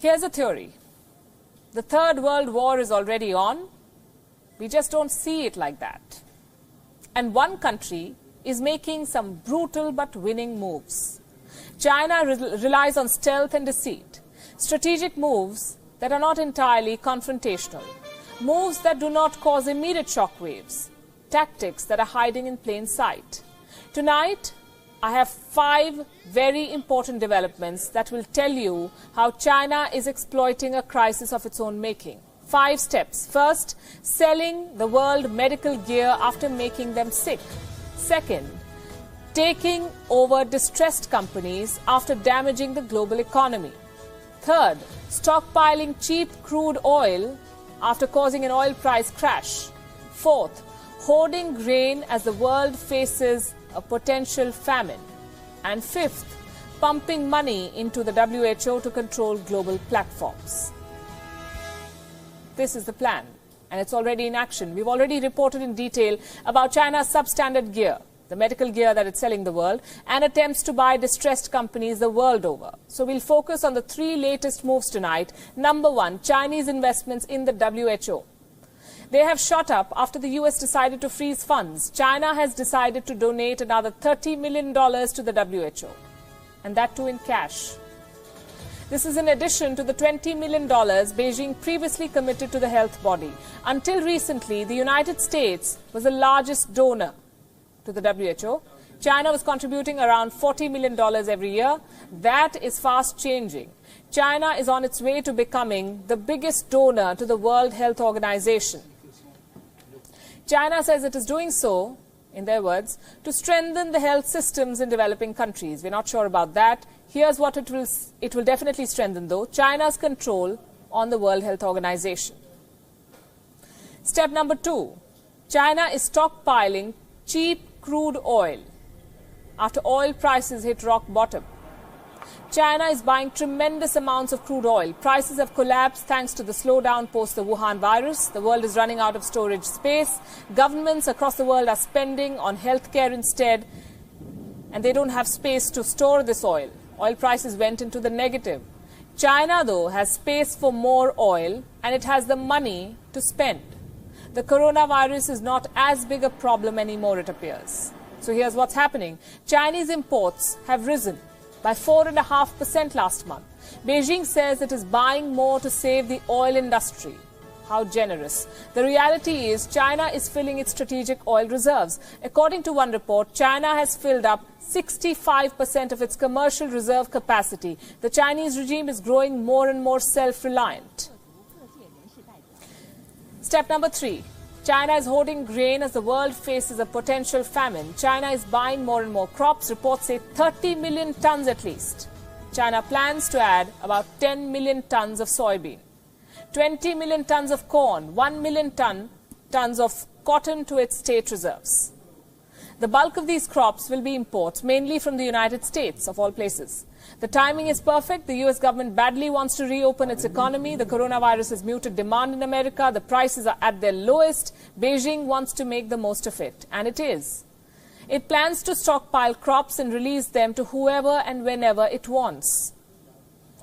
Here's a theory. The Third World War is already on. We just don't see it like that. And one country is making some brutal but winning moves. China relies on stealth and deceit, strategic moves that are not entirely confrontational, moves that do not cause immediate shockwaves, tactics that are hiding in plain sight. Tonight, I have 5 very important developments that will tell you how China is exploiting a crisis of its own making. 5 steps. First, selling the world medical gear after making them sick. Second, taking over distressed companies after damaging the global economy. Third, stockpiling cheap crude oil after causing an oil price crash. Fourth, hoarding grain as the world faces a potential famine. And fifth, pumping money into the WHO to control global platforms. This is the plan, and it's already in action. We've already reported in detail about China's substandard gear, the medical gear that it's selling the world, and attempts to buy distressed companies the world over. So we'll focus on the 3 latest moves tonight. Number 1, Chinese investments in the WHO. They have shot up after the US decided to freeze funds. China has decided to donate another $30 million to the WHO, and that too in cash. This is in addition to the $20 million Beijing previously committed to the health body. Until recently, the United States was the largest donor to the WHO. China was contributing around $40 million every year. That is fast changing. China is on its way to becoming the biggest donor to the World Health Organization. China says it is doing so, in their words, to strengthen the health systems in developing countries. We're not sure about that. Here's what it will definitely strengthen, though: China's control on the World Health Organization. Step number 2, China is stockpiling cheap crude oil after oil prices hit rock bottom. China is buying tremendous amounts of crude oil. Prices have collapsed thanks to the slowdown post the Wuhan virus. The world is running out of storage space. Governments across the world are spending on healthcare instead, and they don't have space to store this oil. Oil prices went into the negative. China, though, has space for more oil, and it has the money to spend. The coronavirus is not as big a problem anymore, it appears. So here's what's happening. Chinese imports have risen by 4.5% last month. Beijing says it is buying more to save the oil industry. How generous. The reality is China is filling its strategic oil reserves. According to one report, China has filled up 65% of its commercial reserve capacity. The Chinese regime is growing more and more self-reliant. Step number 3. China is hoarding grain as the world faces a potential famine. China is buying more and more crops. Reports say 30 million tons at least. China plans to add about 10 million tons of soybean, 20 million tons of corn, 1 million tons of cotton to its state reserves. The bulk of these crops will be imports, mainly from the United States, of all places. The timing is perfect. The US government badly wants to reopen its economy. The coronavirus has muted demand in America. The prices are at their lowest. Beijing wants to make the most of it, and it is. It plans to stockpile crops and release them to whoever and whenever it wants.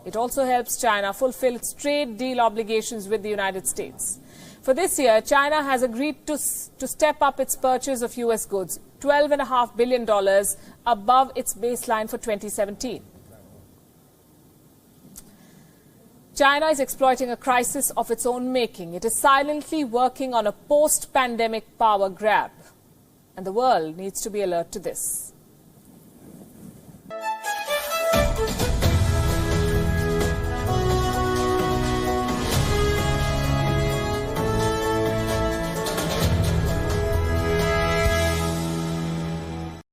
It also helps China fulfill its trade deal obligations with the United States. For this year, China has agreed to step up its purchase of US goods, $12.5 billion above its baseline for 2017. China is exploiting a crisis of its own making. It is silently working on a post-pandemic power grab, and the world needs to be alert to this.